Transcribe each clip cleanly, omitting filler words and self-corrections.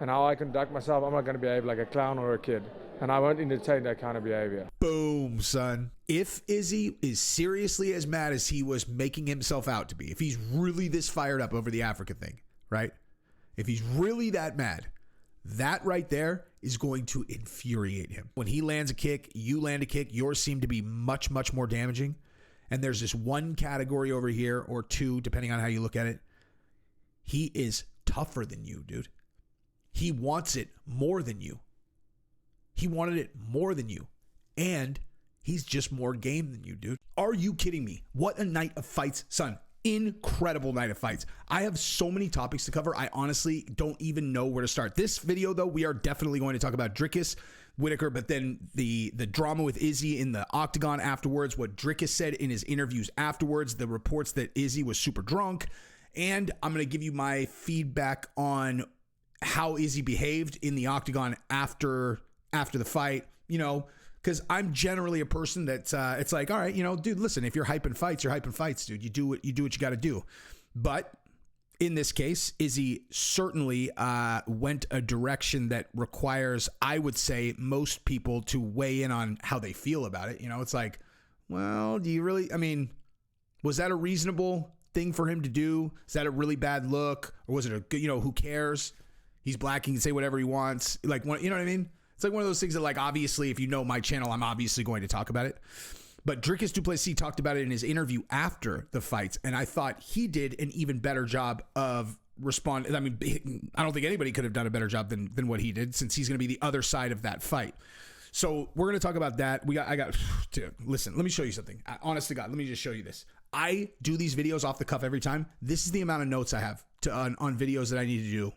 and how I conduct myself, I'm not going to behave like a clown or a kid. And I won't entertain that kind of behavior. Boom, son. If Izzy is seriously as mad as he was making himself out to be, if he's really this fired up over the Africa thing, right? If he's really that mad, that right there is going to infuriate him. When he lands a kick, you land a kick, yours seem to be much, much more damaging. And there's this one category over here, or two, depending on how you look at it. He is tougher than you, dude. He wants it more than you. He wanted it more than you. And he's just more game than you, dude. Are you kidding me? What a night of fights, son. Incredible night of fights. I have so many topics to cover. I honestly don't even know where to start. This video, though, we are definitely going to talk about Dricus Whitaker, but then the drama with Izzy in the octagon afterwards, what Dricus said in his interviews afterwards, the reports that Izzy was super drunk, and I'm going to give you my feedback on how Izzy behaved in the octagon after the fight, you know, because I'm generally a person that it's like, all right, you know, dude, listen, if you're hyping fights, you're hyping fights, dude. You do what you got to do. But in this case, Izzy certainly went a direction that requires, I would say, most people to weigh in on how they feel about it. You know, it's like, well, do you really, I mean, was that a reasonable thing for him to do? Is that a really bad look? Or was it a good, you know, who cares? He's black, he can say whatever he wants. Like, you know what I mean? It's like one of those things that, like, obviously, if you know my channel, I'm obviously going to talk about it. But Dricus Du Plessis talked about it in his interview after the fights, and I thought he did an even better job of responding. I mean, I don't think anybody could have done a better job than what he did, since he's going to be the other side of that fight. So we're going to talk about that. Listen, let me show you something. Honest to God, let me just show you this. I do these videos off the cuff every time. This is the amount of notes I have on videos that I need to do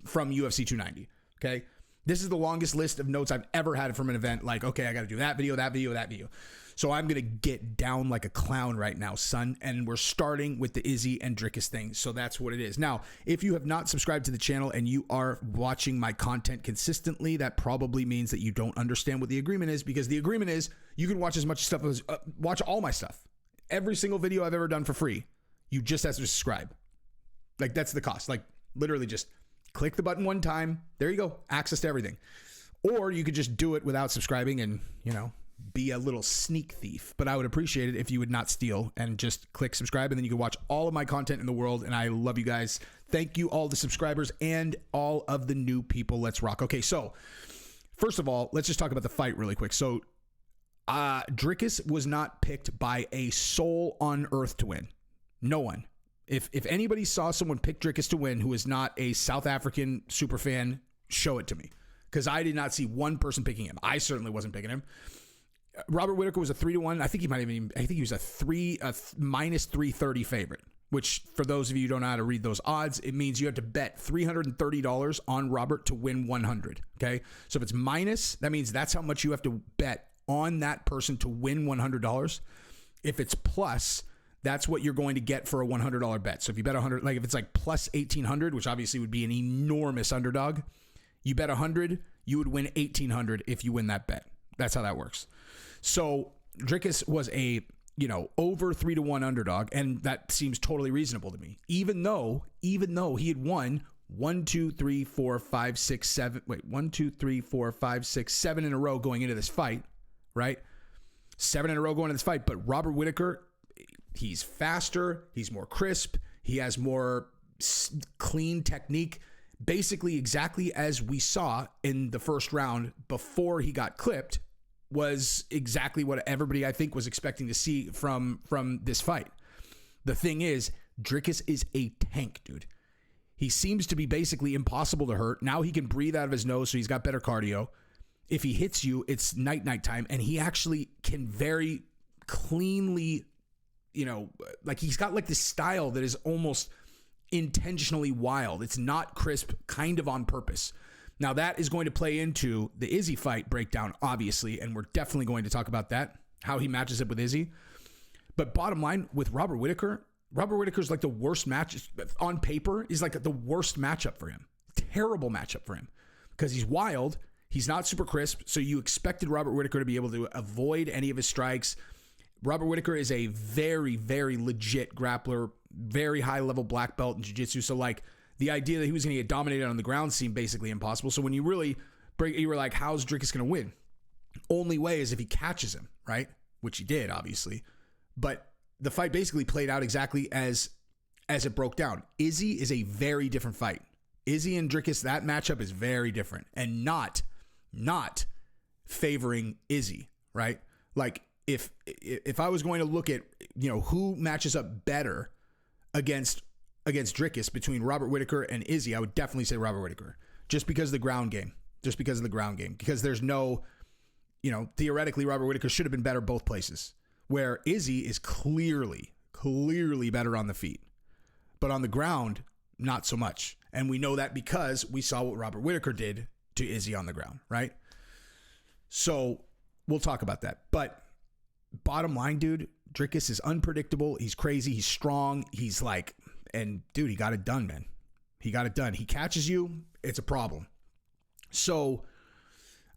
from UFC 290. Okay. This is the longest list of notes I've ever had from an event. Like, okay, I got to do that video, that video, that video. So I'm going to get down like a clown right now, son. And we're starting with the Izzy and Dricus thing. So that's what it is. Now, if you have not subscribed to the channel and you are watching my content consistently, that probably means that you don't understand what the agreement is, because the agreement is you can watch as much stuff as, watch all my stuff. Every single video I've ever done for free. You just have to subscribe. Like, that's the cost. Like, literally just click the button one time. There you go. Access to everything. Or you could just do it without subscribing and, you know, be a little sneak thief. But I would appreciate it if you would not steal and just click subscribe, and then you can watch all of my content in the world. And I love you guys. Thank you, all the subscribers and all of the new people. Let's rock. Okay, so first of all, let's just talk about the fight really quick. So Dricus was not picked by a soul on earth to win. No one. If anybody saw someone pick Dricus to win who is not a South African super fan, show it to me, because I did not see one person picking him. I certainly wasn't picking him. Robert Whitaker was a 3-1. I think he was a minus 330 favorite, which, for those of you who don't know how to read those odds, it means you have to bet $330 on Robert to win 100. Okay. So if it's minus, that means that's how much you have to bet on that person to win $100. If it's plus, that's what you're going to get for a $100 bet. So if you bet 100, like if it's like plus 1,800, which obviously would be an enormous underdog, you bet 100, you would win 1,800 if you win that bet. That's how that works. So Dricus was a, you know, over 3-1 underdog, and that seems totally reasonable to me. Even though he had won 7 in a row going into this fight, right? 7 in a row going into this fight, but Robert Whitaker, he's faster, he's more crisp, he has more clean technique, basically exactly as we saw in the first round before he got clipped, was exactly what everybody I think was expecting to see from this fight. The thing is, Dricus is a tank, dude. He seems to be basically impossible to hurt. Now he can breathe out of his nose, so he's got better cardio. If he hits you, it's night time, and he actually can very cleanly, you know, like he's got like this style that is almost intentionally wild. It's not crisp, kind of on purpose. Now that is going to play into the Izzy fight breakdown, obviously, and we're definitely going to talk about that, how he matches up with Izzy. But bottom line, with Robert Whitaker's like the worst match on paper, is like the worst matchup for him. Terrible matchup for him, because he's wild. He's not super crisp. So you expected Robert Whitaker to be able to avoid any of his strikes. Robert Whitaker is a very, very legit grappler, very high level black belt in jiu-jitsu. So like the idea that he was going to get dominated on the ground seemed basically impossible. So when you really break, you were like, how's Dricus going to win? Only way is if he catches him, right? Which he did, obviously. But the fight basically played out exactly as it broke down. Izzy is a very different fight. Izzy and Dricus, that matchup is very different and not favoring Izzy, right? Like if I was going to look at, who matches up better against Dricus between Robert Whitaker and Izzy, I would definitely say Robert Whitaker, just because of the ground game. Because there's no, theoretically Robert Whitaker should have been better both places, where Izzy is clearly better on the feet, but on the ground, not so much. And we know that because we saw what Robert Whitaker did to Izzy on the ground, right? So we'll talk about that. But bottom line, dude, Dricus is unpredictable. He's crazy. He's strong. He's like, and dude, he got it done, man. He got it done. He catches you, it's a problem. So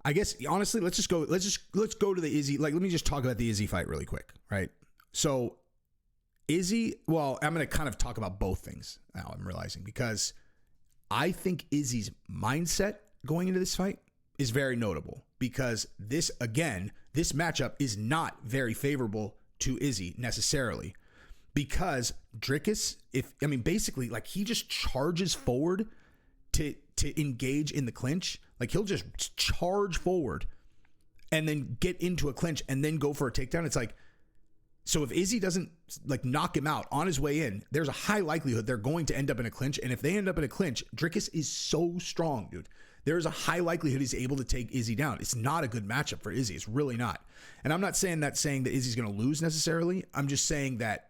I guess honestly, let's go to the Izzy. Like, let me just talk about the Izzy fight really quick, right? So Izzy, well, I'm going to kind of talk about both things now, I'm realizing, because I think Izzy's mindset going into this fight is very notable, because this matchup is not very favorable to Izzy necessarily, because Dricus, basically, like, he just charges forward to engage in the clinch. Like, he'll just charge forward and then get into a clinch and then go for a takedown. It's like, so if Izzy doesn't like knock him out on his way in, there's a high likelihood they're going to end up in a clinch. And if they end up in a clinch, Dricus is so strong, dude. There's a high likelihood he's able to take Izzy down. It's not a good matchup for Izzy. It's really not. And I'm not saying that Izzy's going to lose necessarily. I'm just saying that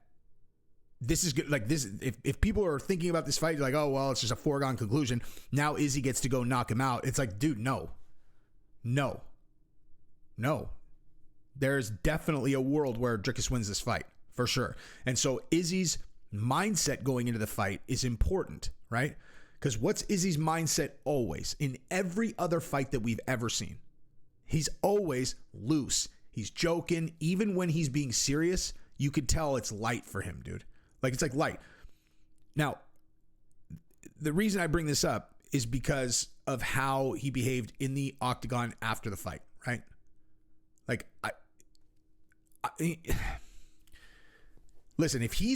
this is good. Like, this, if people are thinking about this fight, like, oh, well, it's just a foregone conclusion. Now Izzy gets to go knock him out. It's like, dude, no. There's definitely a world where Dricus wins this fight, for sure. And so Izzy's mindset going into the fight is important, right? Because what's Izzy's mindset always? In every other fight that we've ever seen, he's always loose. He's joking. Even when he's being serious, you could tell it's light for him, dude. Like, it's like light. Now, the reason I bring this up is because of how he behaved in the octagon after the fight, right? Like, listen, if he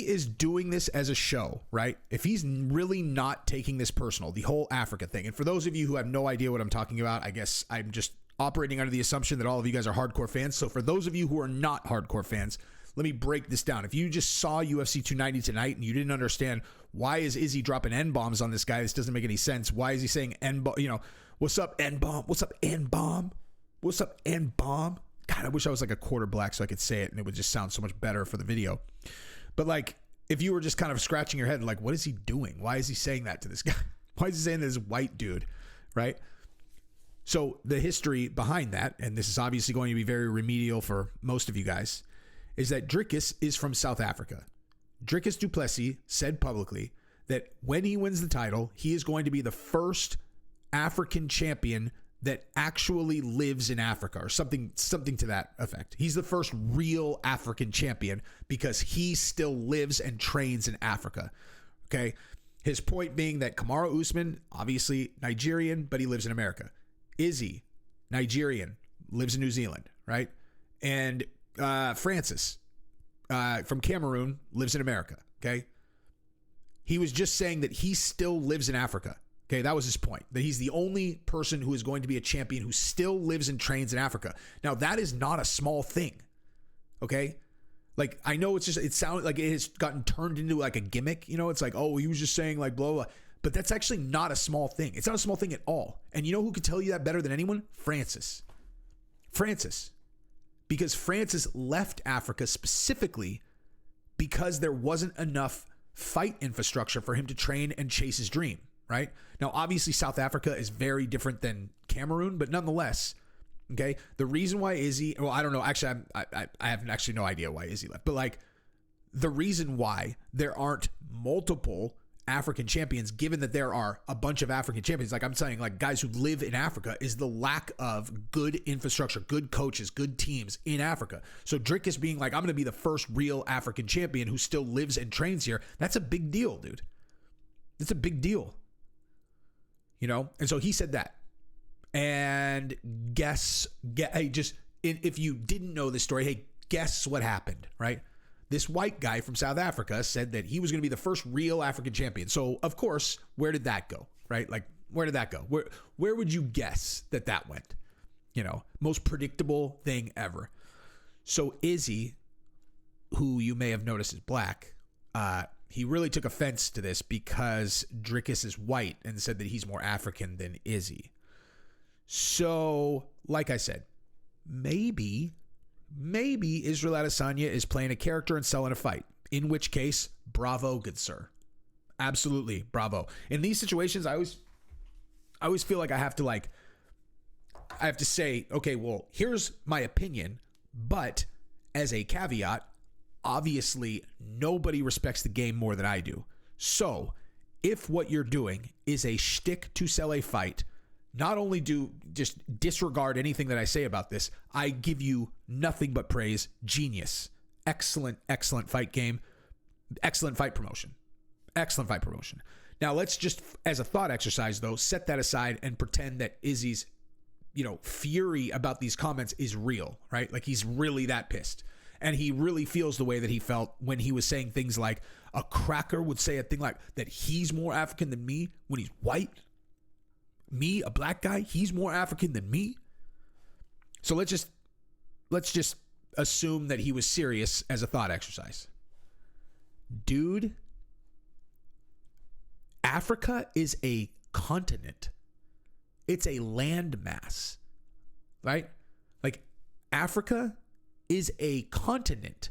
is doing this as a show, right? If he's really not taking this personal, the whole Africa thing. And for those of you who have no idea what I'm talking about, I guess I'm just operating under the assumption that all of you guys are hardcore fans. So for those of you who are not hardcore fans, let me break this down. If you just saw UFC 290 tonight and you didn't understand why is Izzy dropping N-bombs on this guy, this doesn't make any sense. Why is he saying N-bomb? What's up, N-bomb? What's up, N-bomb? What's up, N-bomb? God, I wish I was like a quarter black so I could say it and it would just sound so much better for the video. But like, if you were just kind of scratching your head, like, what is he doing? Why is he saying that to this guy? Why is he saying this white dude, right? So the history behind that, and this is obviously going to be very remedial for most of you guys, is that Dricus is from South Africa. Dricus Du Plessis said publicly that when he wins the title, he is going to be the first African champion that actually lives in Africa, or something to that effect. He's the first real African champion because he still lives and trains in Africa. Okay. His point being that Kamaru Usman, obviously Nigerian, but he lives in America. Izzy, Nigerian, lives in New Zealand, right? And Francis from Cameroon lives in America. Okay. He was just saying that he still lives in Africa. Okay, that was his point, that he's the only person who is going to be a champion who still lives and trains in Africa. Now, that is not a small thing, okay? Like, I know it sounded like it has gotten turned into like a gimmick, it's like, oh, he was just saying like blah, blah, blah. But that's actually not a small thing. It's not a small thing at all. And you know who could tell you that better than anyone? Francis. Because Francis left Africa specifically because there wasn't enough fight infrastructure for him to train and chase his dream. Right? Now, obviously, South Africa is very different than Cameroon, but nonetheless, okay, the reason why Izzy, well, I don't know. Actually, I have actually no idea why Izzy left, but like the reason why there aren't multiple African champions, given that there are a bunch of African champions, like I'm saying, like guys who live in Africa, is the lack of good infrastructure, good coaches, good teams in Africa. So Dricus being like, I'm going to be the first real African champion who still lives and trains here. That's a big deal, dude. It's a big deal. You know? And so he said that. And if you didn't know this story, hey, guess what happened, right? This white guy from South Africa said that he was going to be the first real African champion. So, of course, where did that go, right? Like, where did that go? Where would you guess that went? You know, most predictable thing ever. So Izzy, who you may have noticed is black, he really took offense to this because Dricus is white and said that he's more African than Izzy. So, like I said, maybe Israel Adesanya is playing a character and selling a fight, in which case, bravo, good sir. Absolutely, bravo. In these situations, I always feel like I have to say, okay, well, here's my opinion, but as a caveat, obviously nobody respects the game more than I do. So if what you're doing is a shtick to sell a fight, not only do just disregard anything that I say about this, I give you nothing but praise. Genius. Excellent fight game. Excellent fight promotion. Excellent fight promotion. Now let's just, as a thought exercise though, set that aside and pretend that Izzy's, fury about these comments is real, right? Like he's really that pissed. And he really feels the way that he felt when he was saying things like a cracker would say a thing like that he's more African than me when he's white. Me, a black guy, he's more African than me. So let's just assume that he was serious as a thought exercise. Dude, Africa is a continent. It's a landmass, right? Like Africa is a continent.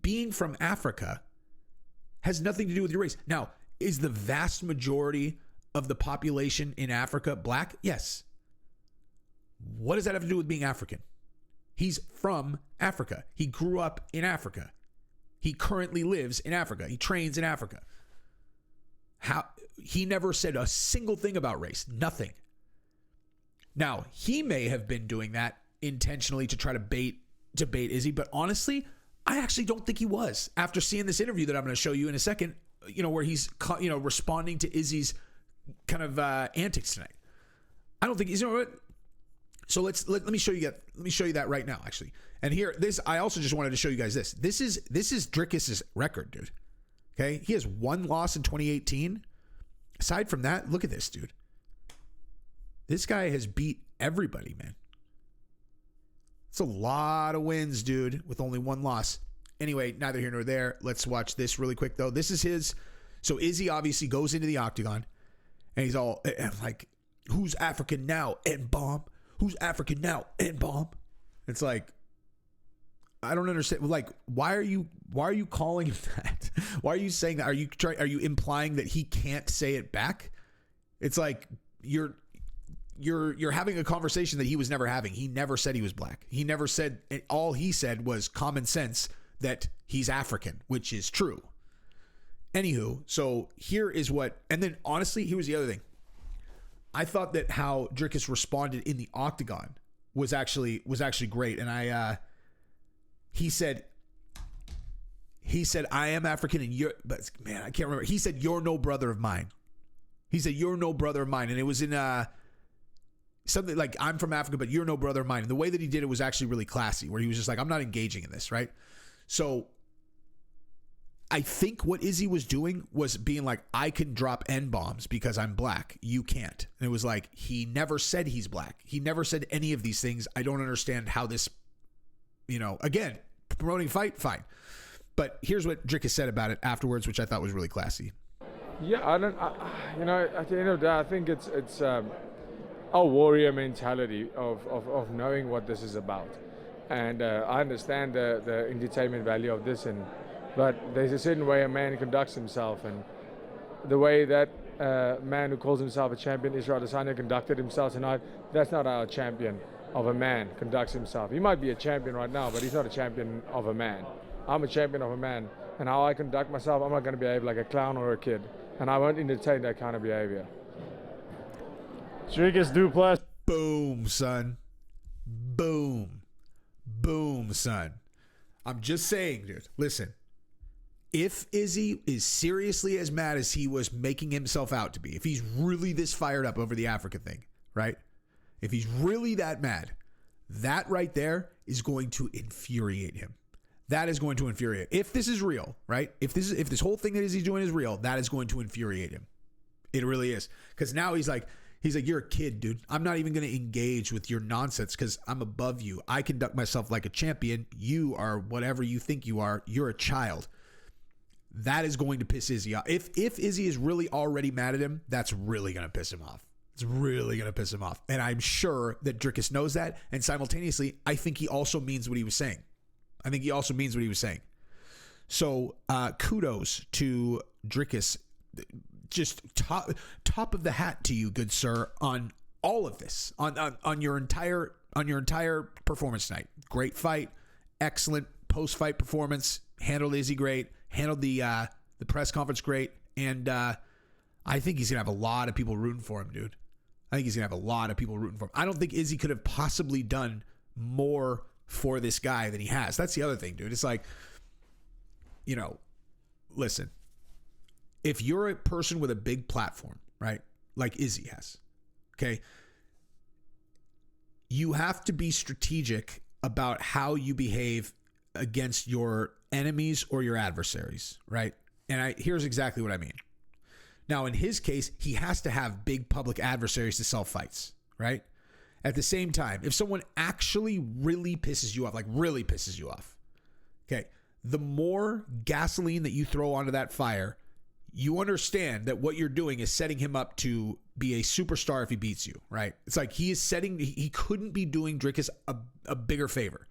Being from Africa has nothing to do with your race. Now, is the vast majority of the population in Africa black? Yes. What does that have to do with being African? He's from Africa. He grew up in Africa. He currently lives in Africa. He trains in Africa. He never said a single thing about race. Nothing. Now, he may have been doing that intentionally to try to bait Izzy, but honestly, I actually don't think he was. After seeing this interview that I'm going to show you in a second, where he's, responding to Izzy's kind of antics tonight. I don't think he's, so let me show you that. Let me show you that right now, actually. And here, I also just wanted to show you guys this. This is Dricus's record, dude. Okay. He has one loss in 2018. Aside from that, look at this, dude. This guy has beat everybody, man. It's a lot of wins, dude, with only one loss. Anyway, neither here nor there. Let's watch this really quick, though. This is his. So Izzy obviously goes into the octagon, and he's all like, who's African now? N-bomb. Who's African now? N-bomb. It's like, I don't understand. Like, why are you calling him that? Why are you saying that? Are you implying that he can't say it back? It's like you're having a conversation that he was never having. He never said he was black. He never said, all he said was common sense that he's African, which is true. Anywho, so here is what, and then honestly, here was the other thing. I thought that how Dricus responded in the octagon was actually great. And he said, I am African and you're, but man, I can't remember. He said, you're no brother of mine. He said, you're no brother of mine. And it was in, something like, I'm from Africa, but you're no brother of mine. And the way that he did it was actually really classy, where he was just like, I'm not engaging in this, right? So I think what Izzy was doing was being like, I can drop N-bombs because I'm black. You can't. And it was like, he never said he's black. He never said any of these things. I don't understand how this, again, promoting fight, fine. But here's what Dricus said about it afterwards, which I thought was really classy. Yeah, at the end of the day, I think it's our warrior mentality of knowing what this is about. And I understand the entertainment value of this, but there's a certain way a man conducts himself, and the way that man who calls himself a champion, Israel Adesanya, conducted himself tonight, that's not how a champion of a man conducts himself. He might be a champion right now, but he's not a champion of a man. I'm a champion of a man, and how I conduct myself, I'm not going to behave like a clown or a kid, and I won't entertain that kind of behavior. Dricus Du Plessis. Boom, son. Boom. Boom, son. I'm just saying, dude. Listen. if Izzy is seriously as mad as he was making himself out to be, if he's really this fired up over the Africa thing, right? If he's really that mad, that right there is going to infuriate him. That is going to infuriate. If this is real, right? If this whole thing that Izzy's doing is real, that is going to infuriate him. It really is. Because now he's like, you're a kid, dude. I'm not even going to engage with your nonsense because I'm above you. I conduct myself like a champion. You are whatever you think you are. You're a child. That is going to piss Izzy off. If Izzy is really already mad at him, that's really going to piss him off. It's really going to piss him off. And I'm sure that Dricus knows that. And simultaneously, I think he also means what he was saying. So kudos to Dricus. Just top of the hat to you, good sir, on all of this, on your entire performance tonight. Great fight, excellent post-fight performance. Handled Izzy great. Handled the press conference great. And I think he's gonna have a lot of people rooting for him, dude. I don't think Izzy could have possibly done more for this guy than he has. That's the other thing, dude. It's like, listen, if you're a person with a big platform, right, like Izzy has, okay, you have to be strategic about how you behave against your enemies or your adversaries, right? And here's exactly what I mean. Now, in his case, he has to have big public adversaries to sell fights, right? At the same time, if someone actually really pisses you off, okay, the more gasoline that you throw onto that fire, you understand that what you're doing is setting him up to be a superstar if he beats you, right? It's like he couldn't be doing Dricus a bigger favor,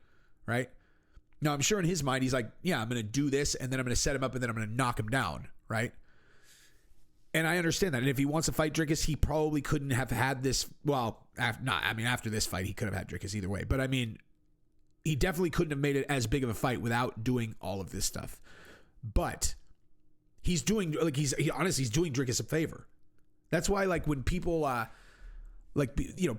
right? Now, I'm sure in his mind, he's like, yeah, I'm going to do this, and then I'm going to set him up, and then I'm going to knock him down, right? And I understand that. And if he wants to fight Dricus, he probably couldn't have had this. Well, after this fight, he could have had Dricus either way. But I mean, he definitely couldn't have made it as big of a fight without doing all of this stuff. But he's doing, like, he's doing Dricus a favor. That's why, like, when people,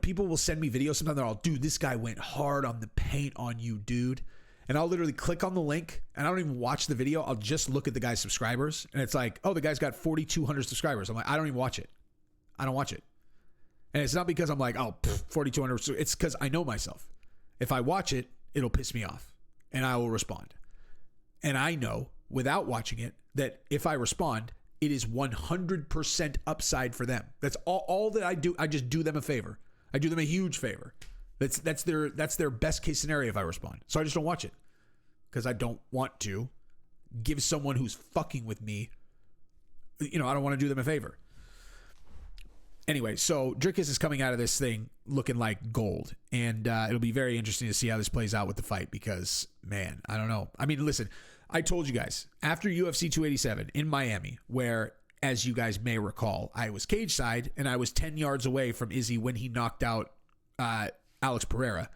people will send me videos. Sometimes they're all, dude, this guy went hard on the paint on you, dude. And I'll literally click on the link and I don't even watch the video. I'll just look at the guy's subscribers. And it's like, oh, the guy's got 4,200 subscribers. I'm like, I don't even watch it. I don't watch it. And it's not because I'm like, oh, 4,200. It's because I know myself. If I watch it, it'll piss me off and I will respond. And I know without watching it that if I respond, it is 100% upside for them. That's all that I do. I just do them a favor. I do them a huge favor. That's their best case scenario if I respond. So I just don't watch it because I don't want to give someone who's fucking with me, I don't want to do them a favor. Anyway, so Dricus is coming out of this thing looking like gold, and it'll be very interesting to see how this plays out with the fight because, man, I don't know. I mean, listen, I told you guys after UFC 287 in Miami, where, as you guys may recall, I was cage side and I was 10 yards away from Izzy when he knocked out Alex Pereira,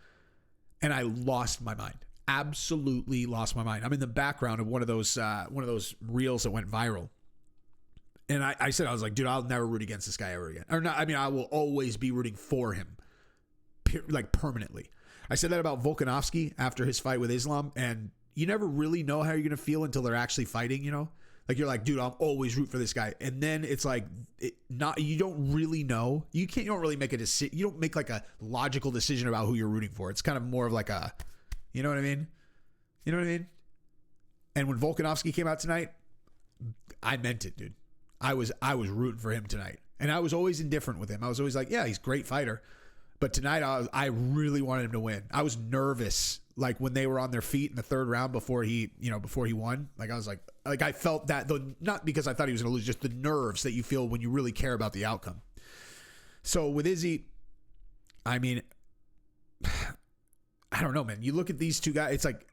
and I lost my mind. Absolutely lost my mind. I'm in the background of one of those reels that went viral, and I said, I was like, dude, I'll never root against this guy ever again. Or not. I mean, I will always be rooting for him, like permanently. I said that about Volkanovski after his fight with Islam, and you never really know how you're gonna feel until they're actually fighting. Like you're like, dude, I'll always root for this guy, and then it's like, you don't really know. You don't really make a decision. You don't make like a logical decision about who you're rooting for. It's kind of more of like a, you know what I mean? And when Volkanovski came out tonight, I meant it, dude. I was rooting for him tonight, and I was always indifferent with him. I was always like, yeah, he's a great fighter, but tonight I really wanted him to win. I was nervous, like when they were on their feet in the third round before he won. Like I was like I felt that, though, not because I thought he was going to lose, just the nerves that you feel when you really care about the outcome. So with Izzy, I mean, I don't know, man. You look at these two guys, it's like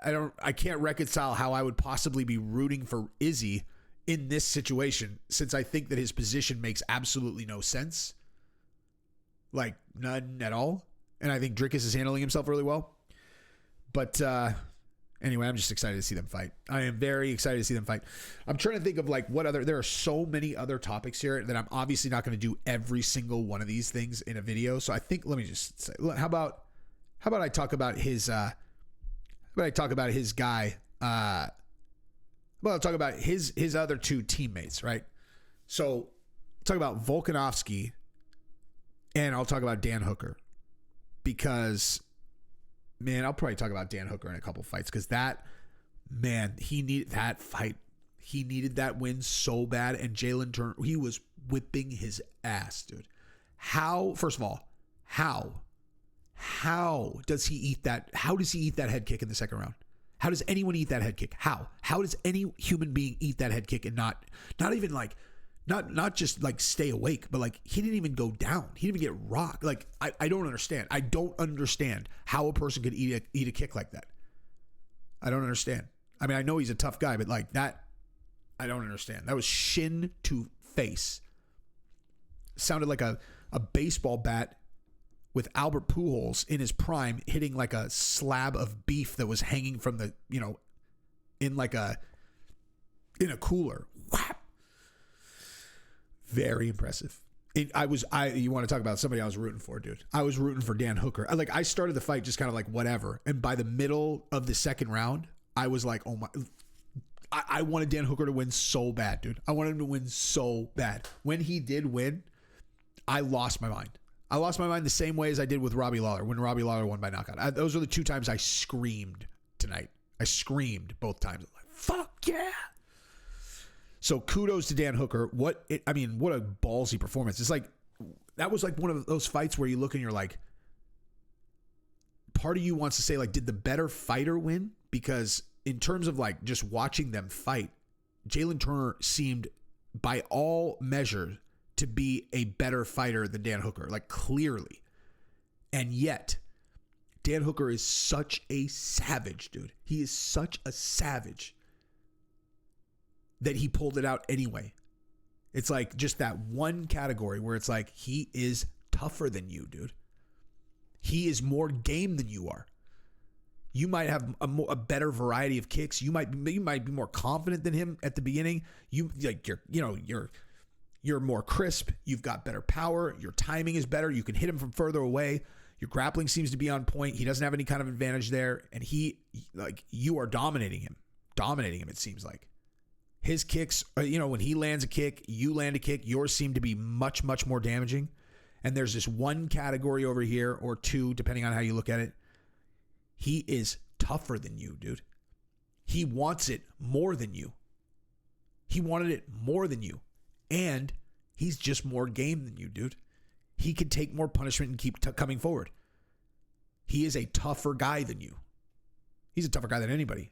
I can't reconcile how I would possibly be rooting for Izzy in this situation, since I think that his position makes absolutely no sense. Like none at all. And I think Dricus is handling himself really well. But anyway, I'm just excited to see them fight. I am very excited to see them fight. I'm trying to think of like there are so many other topics here that I'm obviously not going to do every single one of these things in a video. So I think, let me just say, how about I talk about his guy, Well, I'll talk about his other two teammates, right? So talk about Volkanovski, and I'll talk about Dan Hooker, because, man, I'll probably talk about Dan Hooker in a couple fights, because that, man, he needed that fight. He needed that win so bad, and Jalen Turner, he was whipping his ass, dude. How, first of all, how does he eat that? How does he eat that head kick in the second round? How does anyone eat that head kick? How does any human being eat that head kick and not even like, not just like stay awake, but like he didn't even go down. He didn't even get rocked. Like, I don't understand. I don't understand how a person could eat a kick like that. I don't understand. I mean, I know he's a tough guy, but like that, I don't understand. That was shin to face. Sounded like a baseball bat with Albert Pujols in his prime hitting like a slab of beef that was hanging from the, in a cooler. Whap. Very impressive. You want to talk about somebody I was rooting for, dude. I was rooting for Dan Hooker. I started the fight just kind of like whatever. And by the middle of the second round, I was like, oh my, I wanted Dan Hooker to win so bad, dude. I wanted him to win so bad. When he did win, I lost my mind. I lost my mind the same way as I did with Robbie Lawler when Robbie Lawler won by knockout. Those are the two times I screamed tonight. I screamed both times. Like, fuck yeah. So kudos to Dan Hooker. What a ballsy performance. It's like, that was like one of those fights where you look and you're like, part of you wants to say, like, did the better fighter win? Because in terms of like just watching them fight, Jalen Turner seemed by all measures to be a better fighter than Dan Hooker, like clearly. And yet, Dan Hooker is such a savage, dude. He is such a savage that he pulled it out anyway. It's like just that one category where it's like, he is tougher than you, dude. He is more game than you are. You might have a better variety of kicks. You might be more confident than him at the beginning. You're more crisp. You've got better power. Your timing is better. You can hit him from further away. Your grappling seems to be on point. He doesn't have any kind of advantage there. And you are dominating him. It seems like. His kicks, when he lands a kick, you land a kick, yours seem to be much, much more damaging. And there's this one category over here, or two, depending on how you look at it. He is tougher than you, dude. He wants it more than you. He wanted it more than you. And he's just more game than you, dude. He can take more punishment and keep coming forward. He is a tougher guy than you. He's a tougher guy than anybody,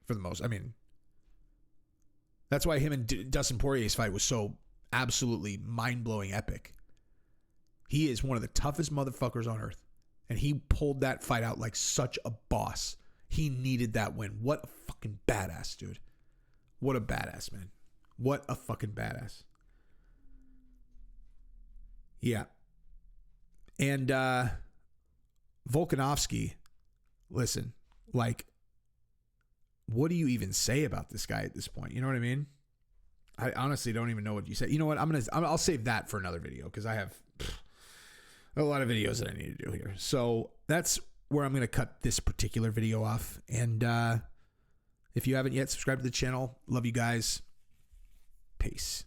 for the most. I mean, that's why him and Dustin Poirier's fight was so absolutely mind-blowing epic. He is one of the toughest motherfuckers on earth. And he pulled that fight out like such a boss. He needed that win. What a fucking badass, dude. What a badass, man. What a fucking badass. Yeah. And Volkanovski, listen, like, what do you even say about this guy at this point? You know what I mean? I honestly don't even know what you say. You know what? I'll save that for another video, because I have a lot of videos that I need to do here. So that's where I'm going to cut this particular video off. And if you haven't yet, subscribe to the channel. Love you guys. Peace.